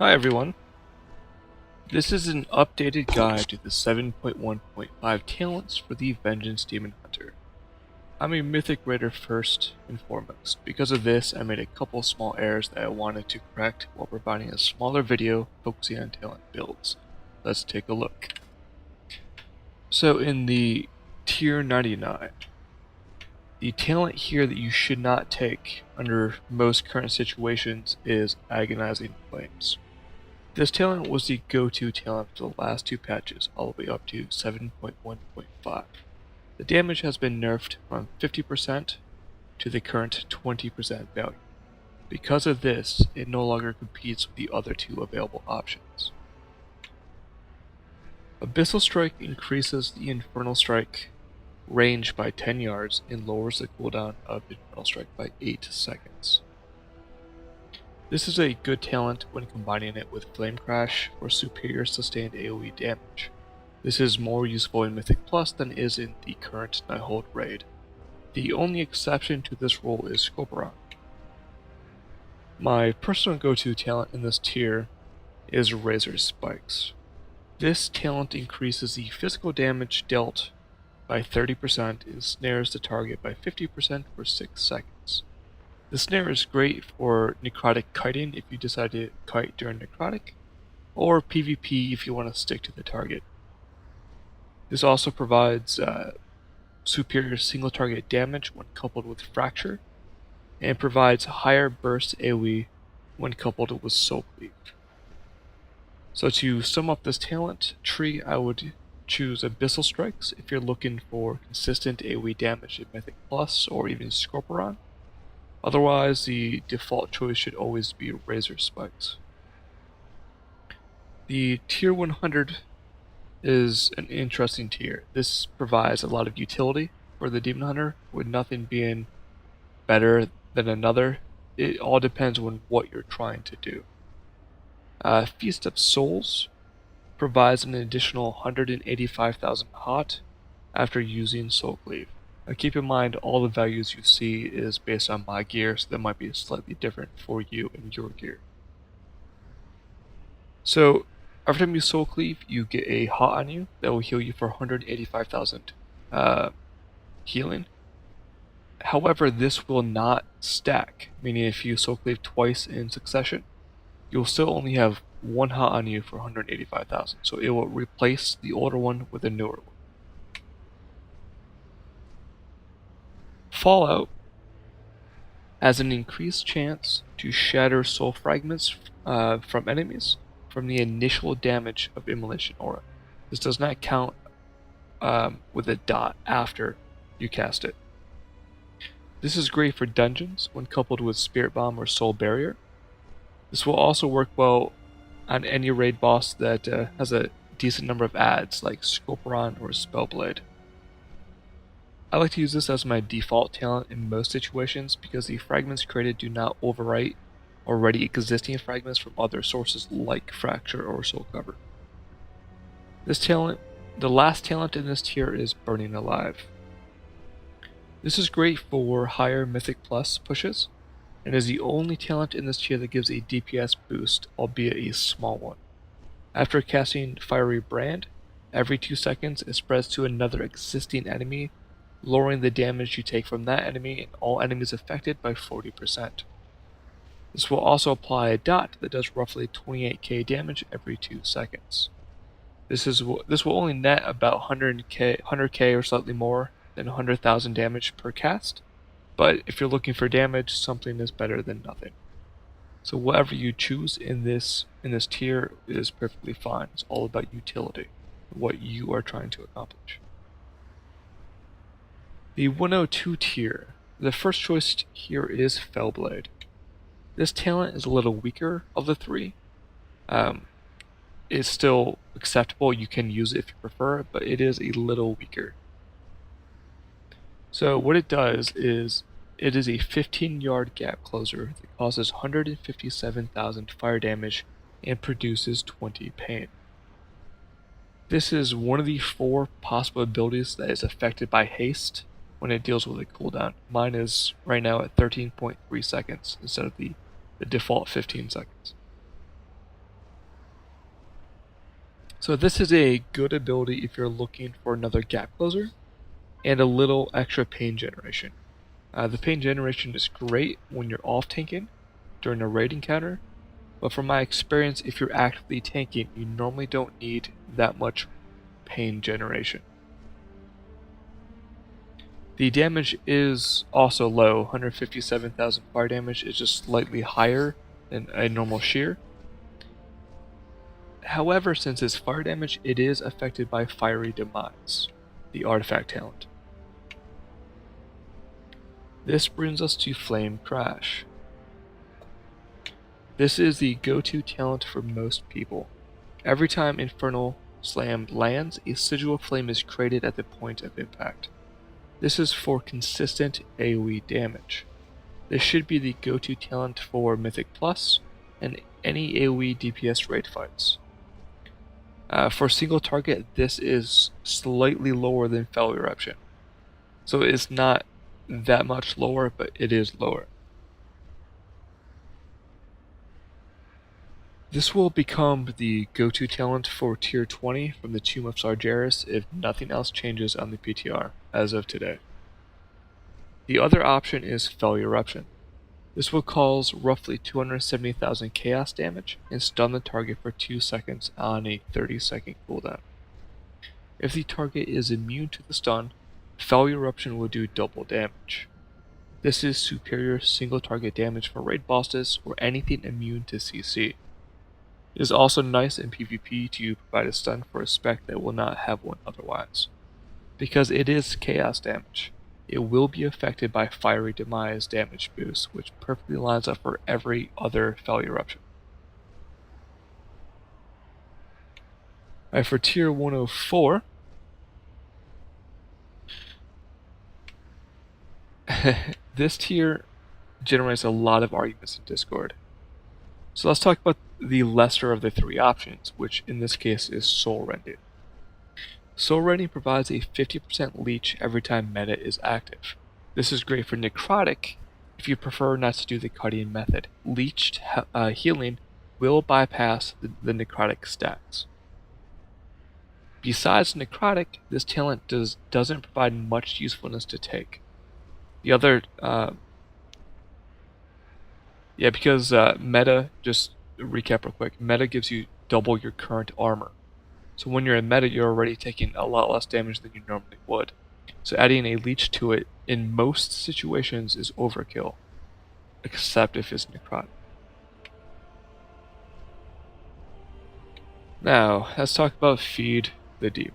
Hi everyone, this is an updated guide to the 7.1.5 talents for the Vengeance Demon Hunter. I'm a Mythic Raider first and foremost. Because of this, I made a couple small errors that I wanted to correct while providing a smaller video focusing on talent builds. Let's take a look. So in the tier 99, the talent here that you should not take under most current situations is Agonizing Flames. This talent was the go-to talent for the last two patches, all the way up to 7.1.5. The damage has been nerfed from 50% to the current 20% value. Because of this, it no longer competes with the other two available options. Abyssal Strike increases the Infernal Strike range by 10 yards and lowers the cooldown of Infernal Strike by 8 seconds. This is a good talent when combining it with Flame Crash for superior sustained AoE damage. This is more useful in Mythic Plus than is in the current Nighthold raid. The only exception to this rule is Scorpion. My personal go-to talent in this tier is Razor Spikes. This talent increases the physical damage dealt by 30% and snares the target by 50% for 6 seconds. The snare is great for necrotic kiting if you decide to kite during necrotic, or PvP if you want to stick to the target. This also provides superior single target damage when coupled with Fracture, and provides higher burst AoE when coupled with Soul Cleave. So to sum up this talent tree, I would choose Abyssal Strikes if you're looking for consistent AoE damage in Mythic Plus or even Scorpion. Otherwise, the default choice should always be Razor Spikes. The tier 100 is an interesting tier. This provides a lot of utility for the Demon Hunter, with nothing being better than another. It all depends on what you're trying to do. Feast of Souls provides an additional 185,000 hot after using Soul Cleave. Now keep in mind all the values you see is based on my gear, so that might be slightly different for you and your gear. So every time you Soul Cleave, you get a hot on you that will heal you for 185,000 healing. However, this will not stack, meaning if you Soul Cleave twice in succession, you'll still only have one hot on you for 185,000, so it will replace the older one with a newer one. Fallout has an increased chance to shatter soul fragments from enemies from the initial damage of Immolation Aura. This does not count with a dot after you cast it. This is great for dungeons when coupled with Spirit Bomb or Soul Barrier. This will also work well on any raid boss that has a decent number of adds like Scorpion or Spellblade. I like to use this as my default talent in most situations because the fragments created do not overwrite already existing fragments from other sources like Fracture or Soul Cover. This talent, the last talent in this tier, is Burning Alive. This is great for higher Mythic Plus pushes, and is the only talent in this tier that gives a DPS boost, albeit a small one. After casting Fiery Brand, every 2 seconds it spreads to another existing enemy, lowering the damage you take from that enemy and all enemies affected by 40%. This will also apply a dot that does roughly 28k damage every 2 seconds. This will only net about 100k or slightly more than 100,000 damage per cast, but if you're looking for damage, something is better than nothing. So whatever you choose in this tier is perfectly fine. It's all about utility, what you are trying to accomplish. The 102 tier. The first choice here is Fellblade. This talent is a little weaker of the three. It's still acceptable, you can use it if you prefer, but it is a little weaker. So what it does is, it is a 15-yard gap closer that causes 157,000 fire damage and produces 20 pain. This is one of the 4 possible abilities that is affected by haste when it deals with a cooldown. Mine is right now at 13.3 seconds instead of the default 15 seconds. So this is a good ability if you're looking for another gap closer and a little extra pain generation. The pain generation is great when you're off tanking during a raid encounter, but from my experience, if you're actively tanking, you normally don't need that much pain generation. The damage is also low. 157,000 fire damage is just slightly higher than a normal shear. However, since it's fire damage, it is affected by Fiery Demise, the artifact talent. This brings us to Flame Crash. This is the go-to talent for most people. Every time Infernal Slam lands, a Sigil of Flame is created at the point of impact. This is for consistent AoE damage. This should be the go-to talent for Mythic Plus and any AoE DPS raid fights. For single target, this is slightly lower than Fell Eruption. So it's not that much lower, but it is lower. This will become the go-to talent for tier 20 from the Tomb of Sargeras if nothing else changes on the PTR as of today. The other option is Fell Eruption. This will cause roughly 270,000 chaos damage and stun the target for 2 seconds on a 30-second cooldown. If the target is immune to the stun, Fell Eruption will do double damage. This is superior single target damage for raid bosses or anything immune to CC. It is also nice in PvP to provide a stun for a spec that will not have one otherwise. Because it is chaos damage, it will be affected by Fiery Demise damage boost, which perfectly lines up for every other Fell Eruption. Alright, for tier 104, this tier generates a lot of arguments in Discord. So let's talk about the lesser of the three options, which in this case is Soul Rending. Soul Rending provides a 50% leech every time meta is active. This is great for necrotic if you prefer not to do the cutting method. Leeched healing will bypass the necrotic stacks. Besides necrotic, this talent doesn't provide much usefulness to take. The other because meta, just recap real quick, meta gives you double your current armor. So when you're in meta, you're already taking a lot less damage than you normally would. So adding a leech to it in most situations is overkill, except if it's necrotic. Now, let's talk about Feed the Demon.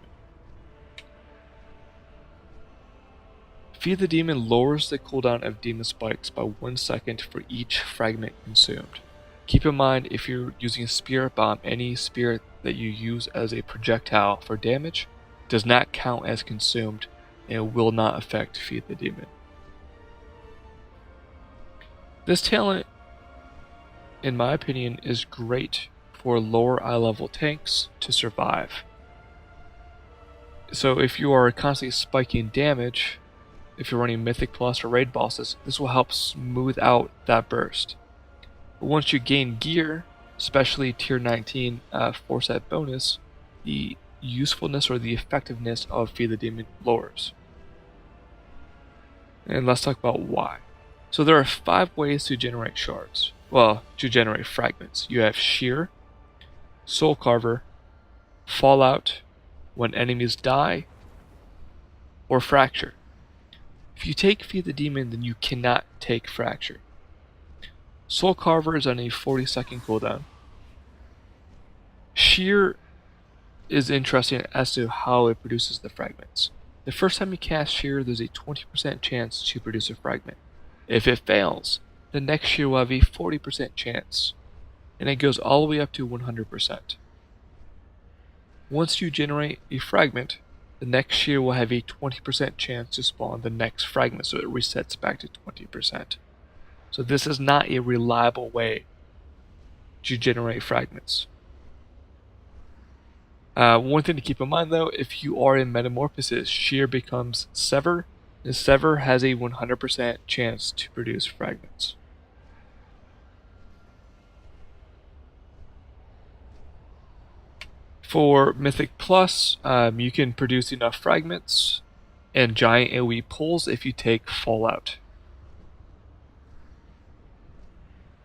Feed the Demon lowers the cooldown of demon spikes by 1 second for each fragment consumed. Keep in mind, if you're using a Spirit Bomb, any spirit that you use as a projectile for damage does not count as consumed and will not affect Feed the Demon. This talent, in my opinion, is great for lower eye level tanks to survive. So if you are constantly spiking damage, if you're running Mythic Plus or Raid bosses, this will help smooth out that burst. But once you gain gear, especially tier 19 4-set bonus, the usefulness or the effectiveness of Feed the Demon lowers. And let's talk about why. So there are 5 ways to generate shards. Well, to generate fragments. You have Shear, Soul Carver, Fallout, when enemies die, or Fracture. If you take Feed the Demon, then you cannot take Fracture. Soul Carver is on a 40-second cooldown. Shear is interesting as to how it produces the fragments. The first time you cast Shear, there's a 20% chance to produce a fragment. If it fails, the next Shear will have a 40% chance, and it goes all the way up to 100%. Once you generate a fragment, the next Shear will have a 20% chance to spawn the next fragment, so it resets back to 20%. So this is not a reliable way to generate fragments. One thing to keep in mind though, if you are in Metamorphosis, Shear becomes Sever, and Sever has a 100% chance to produce fragments. For Mythic Plus, you can produce enough fragments and giant AoE pulls if you take Fallout.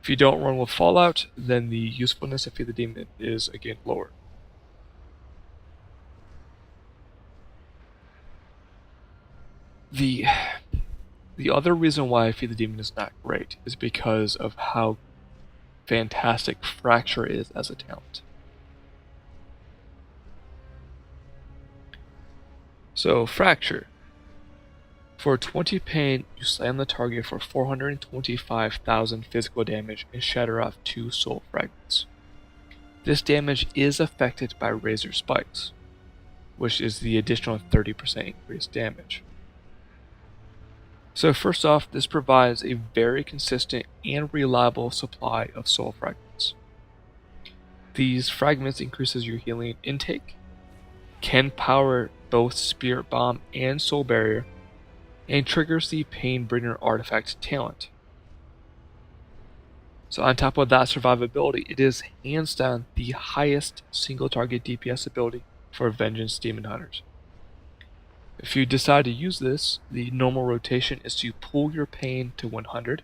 If you don't run with Fallout, then the usefulness of Feed the Demon is again lower. The other reason why Feed the Demon is not great is because of how fantastic Fracture is as a talent. So Fracture. For 20 pain, you slam the target for 425,000 physical damage and shatter off 2 soul fragments. This damage is affected by Razor Spikes, which is the additional 30% increased damage. So first off, this provides a very consistent and reliable supply of soul fragments. These fragments increases your healing intake, can power both Spirit Bomb and Soul Barrier, and triggers the Painbringer artifact talent. So on top of that survivability, it is hands down the highest single target DPS ability for Vengeance Demon Hunters. If you decide to use this, the normal rotation is to pull your pain to 100,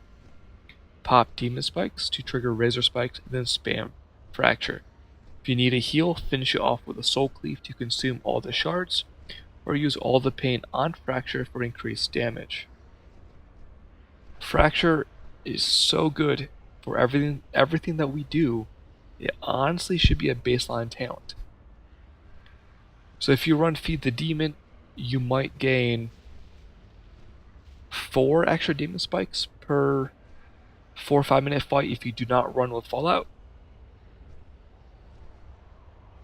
pop Demon Spikes to trigger Razor Spikes, and then spam Fracture. If you need a heal, finish it off with a Soul Cleave to consume all the shards, or use all the pain on Fracture for increased damage. Fracture is so good for everything that we do, it honestly should be a baseline talent. So if you run Feed the Demon, you might gain 4 extra Demon Spikes per 4 or 5 minute fight if you do not run with Fallout.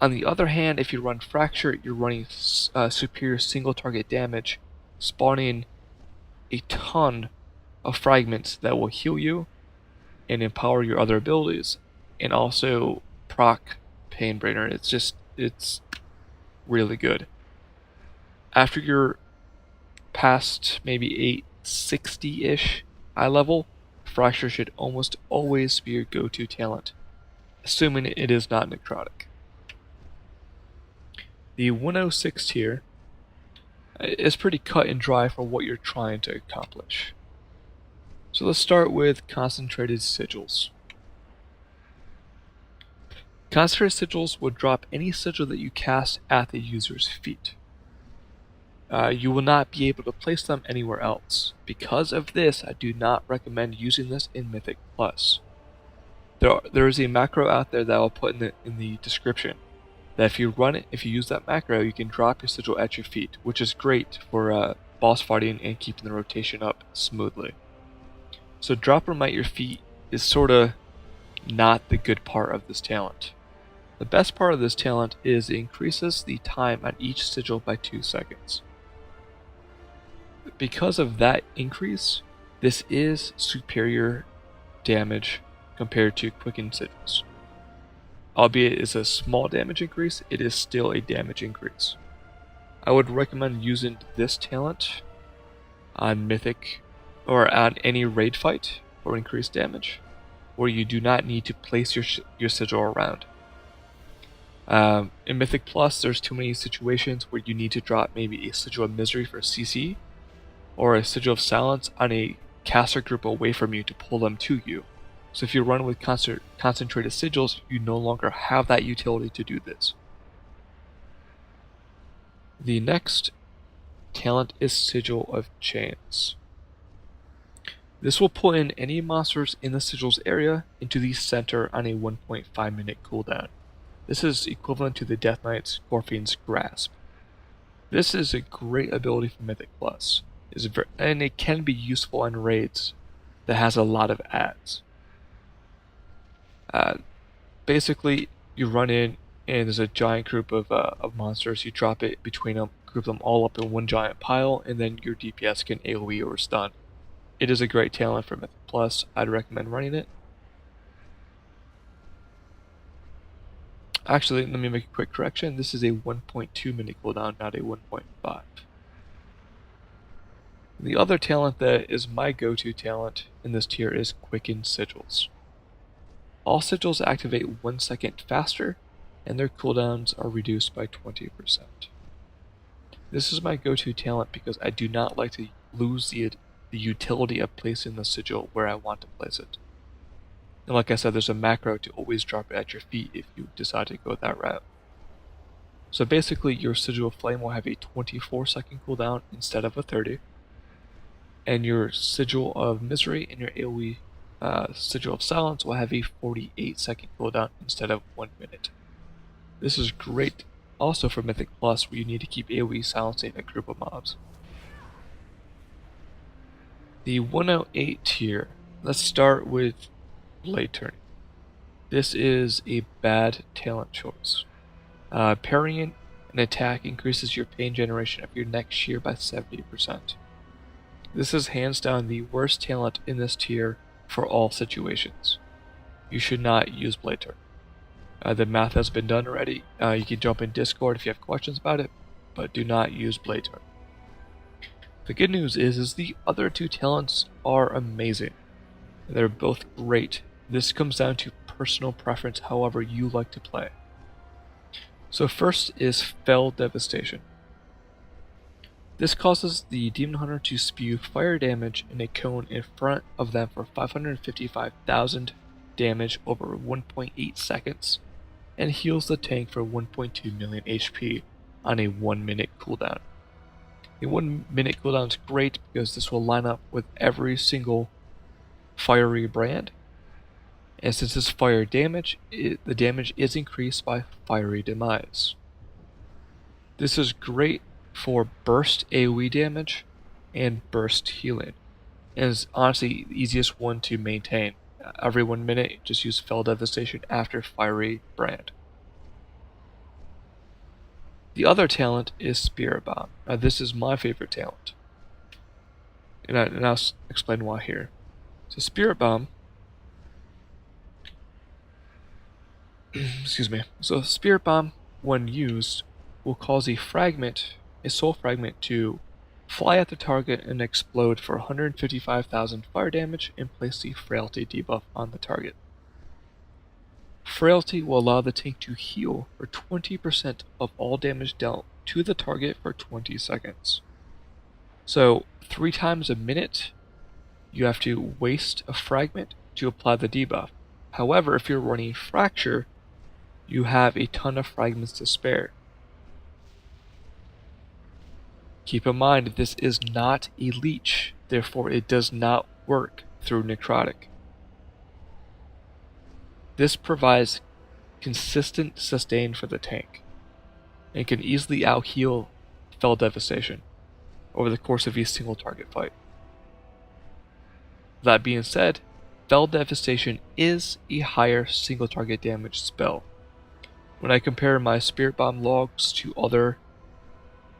On the other hand, if you run Fracture, you're running superior single target damage, spawning a ton of fragments that will heal you and empower your other abilities, and also proc Painbringer. It's really good. After you're past maybe 860-ish high level, Fracture should almost always be your go-to talent, assuming it is not necrotic. The 106 tier is pretty cut and dry for what you're trying to accomplish. So let's start with Concentrated Sigils. Concentrated Sigils will drop any sigil that you cast at the user's feet. You will not be able to place them anywhere else. Because of this, I do not recommend using this in Mythic Plus. There is a macro out there that I'll put in the description, that if you use that macro, you can drop your sigil at your feet, which is great for boss fighting and keeping the rotation up smoothly. So dropping them at your feet is sorta not the good part of this talent. The best part of this talent is it increases the time on each sigil by 2 seconds. Because of that increase, this is superior damage compared to Quicken Sigils. Albeit it's a small damage increase, it is still a damage increase. I would recommend using this talent on Mythic or on any raid fight for increased damage, where you do not need to place your sigil around. In Mythic Plus, there's too many situations where you need to drop maybe a Sigil of Misery for CC, or a Sigil of Silence on a caster group away from you to pull them to you. So if you run with Concentrated Sigils, you no longer have that utility to do this. The next talent is Sigil of Chance. This will pull in any monsters in the sigil's area into the center on a 1.5 minute cooldown. This is equivalent to the Death Knight's Scorpion's Grasp. This is a great ability for Mythic Plus, and it can be useful on raids that has a lot of adds. Basically, you run in and there's a giant group of monsters. You drop it between them, group them all up in one giant pile, and then your DPS can AoE or stun. It is a great talent for Mythic Plus. I'd recommend running it. Actually, let me make a quick correction. This is a 1.2 minute cooldown, not a 1.5. The other talent that is my go-to talent in this tier is Quicken Sigils. All sigils activate 1 second faster, and their cooldowns are reduced by 20%. This is my go-to talent because I do not like to lose the utility of placing the sigil where I want to place it. And like I said, there's a macro to always drop it at your feet if you decide to go that route. So basically, your Sigil of Flame will have a 24-second cooldown instead of a 30, and your Sigil of Misery and your AoE Sigil of Silence will have a 48-second cooldown instead of 1 minute. This is great also for Mythic Plus, where you need to keep AoE silencing a group of mobs. The 108 tier, let's start with Blade Turning. This is a bad talent choice. Parrying an attack increases your pain generation of your next tier by 70%. This is hands down the worst talent in this tier for all situations. You should not use Blade Turn. The math has been done already. You can jump in Discord if you have questions about it, but do not use Blade Turn. The good news is the other two talents are amazing. They're both great. This comes down to personal preference, however you like to play. So first is Fell Devastation. This causes the Demon Hunter to spew fire damage in a cone in front of them for 555,000 damage over 1.8 seconds, and heals the tank for 1.2 million HP on a 1 minute cooldown. The 1 minute cooldown is great because this will line up with every single fiery brand, and since it's fire damage, the damage is increased by fiery demise. This is great for burst AoE damage and burst healing, and is honestly the easiest one to maintain. Every 1 minute, just use Fell Devastation after fiery brand. The other talent is Spirit Bomb. Now this is my favorite talent, and I'll explain why here. So Spirit Bomb, excuse me. So Spirit Bomb, when used, will cause a soul fragment, to fly at the target and explode for 155,000 fire damage and place the Frailty debuff on the target. Frailty will allow the tank to heal for 20% of all damage dealt to the target for 20 seconds. So 3 times a minute, you have to waste a fragment to apply the debuff. However, if you're running Fracture, you have a ton of fragments to spare. Keep in mind, this is not a leech, therefore it does not work through Necrotic. This provides consistent sustain for the tank, and can easily out-heal Fell Devastation over the course of a single target fight. That being said, Fell Devastation is a higher single target damage spell. When I compare my Spirit Bomb logs to other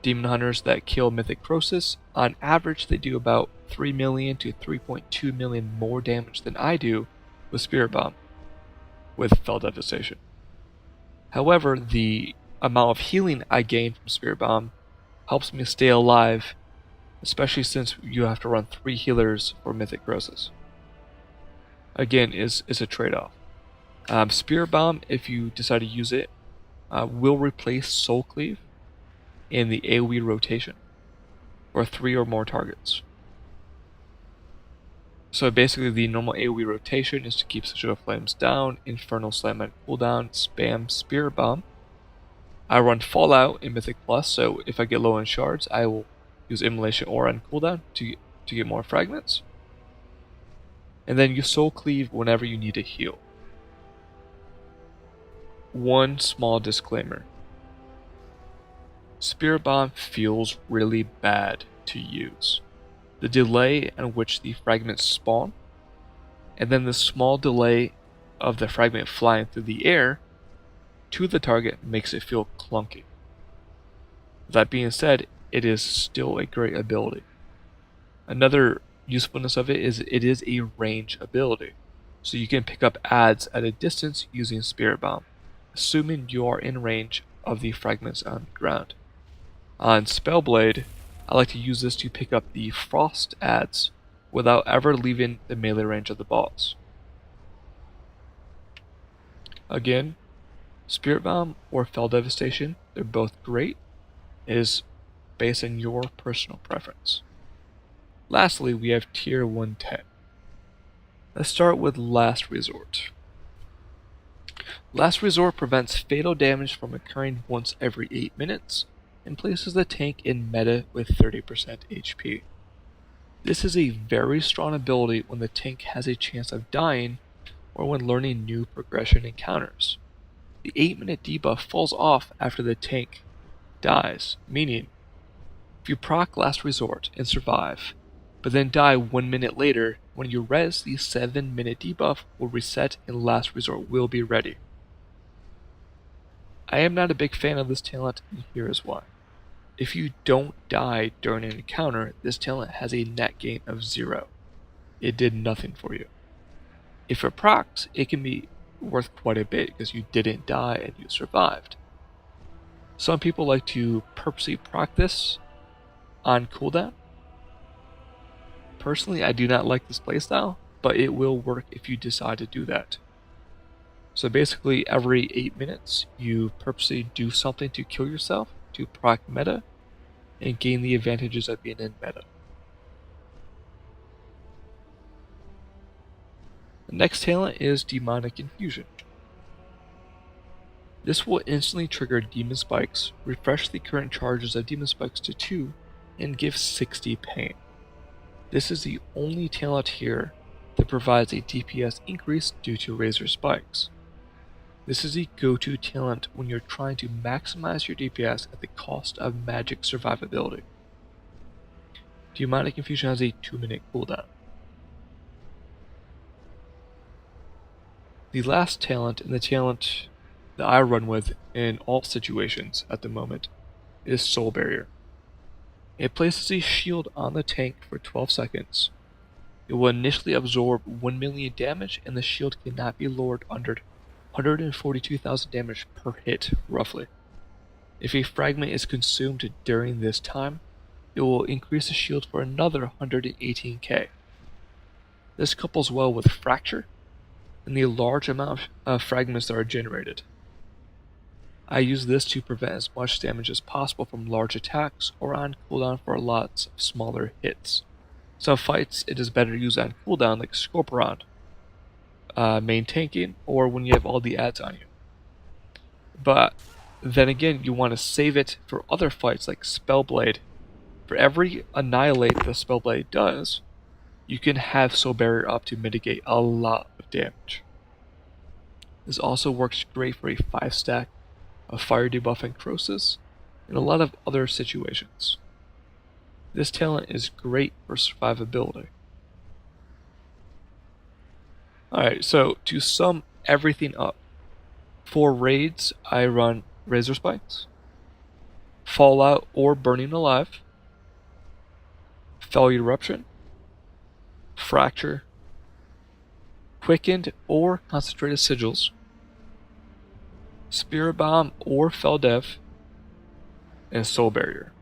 Demon Hunters that kill Mythic Crosis, on average they do about 3 million to 3.2 million more damage than I do with Spirit Bomb with Fell Devastation. However, the amount of healing I gain from Spirit Bomb helps me stay alive, especially since you have to run 3 healers for Mythic Crosis. Again, is a trade-off. Spirit Bomb, if you decide to use it, will replace Soul Cleave in the AoE rotation for 3 or more targets. So basically the normal AoE rotation is to keep Sigil of Flames down, Infernal Slam at cooldown, spam Spirit Bomb. I run Fallout in Mythic Plus, so if I get low on shards, I will use Immolation Aura on cooldown to get more fragments. And then you Soul Cleave whenever you need to heal. One small disclaimer. Spirit Bomb feels really bad to use. The delay at which the fragments spawn, and then the small delay of the fragment flying through the air to the target makes it feel clunky. That being said, it is still a great ability. Another usefulness of it is a range ability, so you can pick up adds at a distance using Spirit Bomb, assuming you are in range of the fragments on the ground. On Spellblade, I like to use this to pick up the frost adds without ever leaving the melee range of the boss. Again, Spirit Bomb or Fell Devastation, they're both great. It is based on your personal preference. Lastly, we have Tier 110. Let's start with Last Resort. Last Resort prevents fatal damage from occurring once every 8 minutes and places the tank in meta with 30% HP. This is a very strong ability when the tank has a chance of dying or when learning new progression encounters. The 8-minute debuff falls off after the tank dies, meaning if you proc Last Resort and survive, but then die 1 minute later, when you res, the 7-minute debuff will reset and Last Resort will be ready. I am not a big fan of this talent, and here is why. If you don't die during an encounter, this talent has a net gain of 0. It did nothing for you. If it procs, it can be worth quite a bit because you didn't die and you survived. Some people like to purposely proc this on cooldown. Personally, I do not like this playstyle, but it will work if you decide to do that. So basically, every 8 minutes, you purposely do something to kill yourself, to proc meta, and gain the advantages of being in meta. The next talent is Demonic Infusion. This will instantly trigger Demon Spikes, refresh the current charges of Demon Spikes to 2, and give 60 pain. This is the only talent here that provides a DPS increase due to Razor Spikes. This is the go-to talent when you're trying to maximize your DPS at the cost of magic survivability. Demonic Infusion has a 2-minute cooldown. The last talent, and the talent that I run with in all situations at the moment, is Soul Barrier. It places a shield on the tank for 12 seconds. It will initially absorb 1 million damage, and the shield cannot be lowered under 142,000 damage per hit, roughly. If a fragment is consumed during this time, it will increase the shield for another 118k. This couples well with Fracture and the large amount of fragments that are generated. I use this to prevent as much damage as possible from large attacks or on cooldown for lots of smaller hits. Some fights it is better to use on cooldown like Scorpion, main tanking, or when you have all the ads on you. But then again, you want to save it for other fights like Spellblade. For every annihilate the Spellblade does, you can have Soul Barrier up to mitigate a lot of damage. This also works great for a 5-stack of Fire Debuff and Crosis, and a lot of other situations. This talent is great for survivability. Alright, so to sum everything up, for raids I run Razor Spikes, Fallout or Burning Alive, Fell Eruption, Fracture, Quickened or Concentrated Sigils, Spirit Bomb or Fell Dev, and Soul Barrier.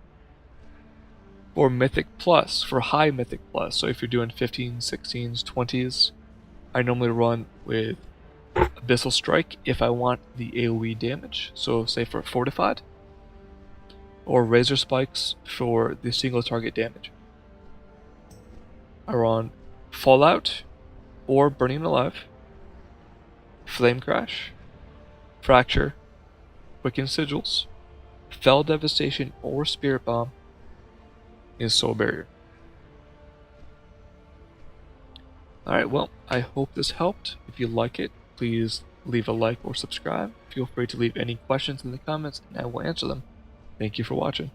For Mythic Plus, for high Mythic Plus, so if you're doing 15s, 16s, 20s, I normally run with Abyssal Strike if I want the AoE damage, so say for Fortified, or Razor Spikes for the single target damage. I run Fallout or Burning Alive, Flame Crash, Fracture, Quicken Sigils, Fell Devastation or Spirit Bomb, and Soul Barrier. Alright, well, I hope this helped. If you like it, please leave a like or subscribe. Feel free to leave any questions in the comments and I will answer them. Thank you for watching.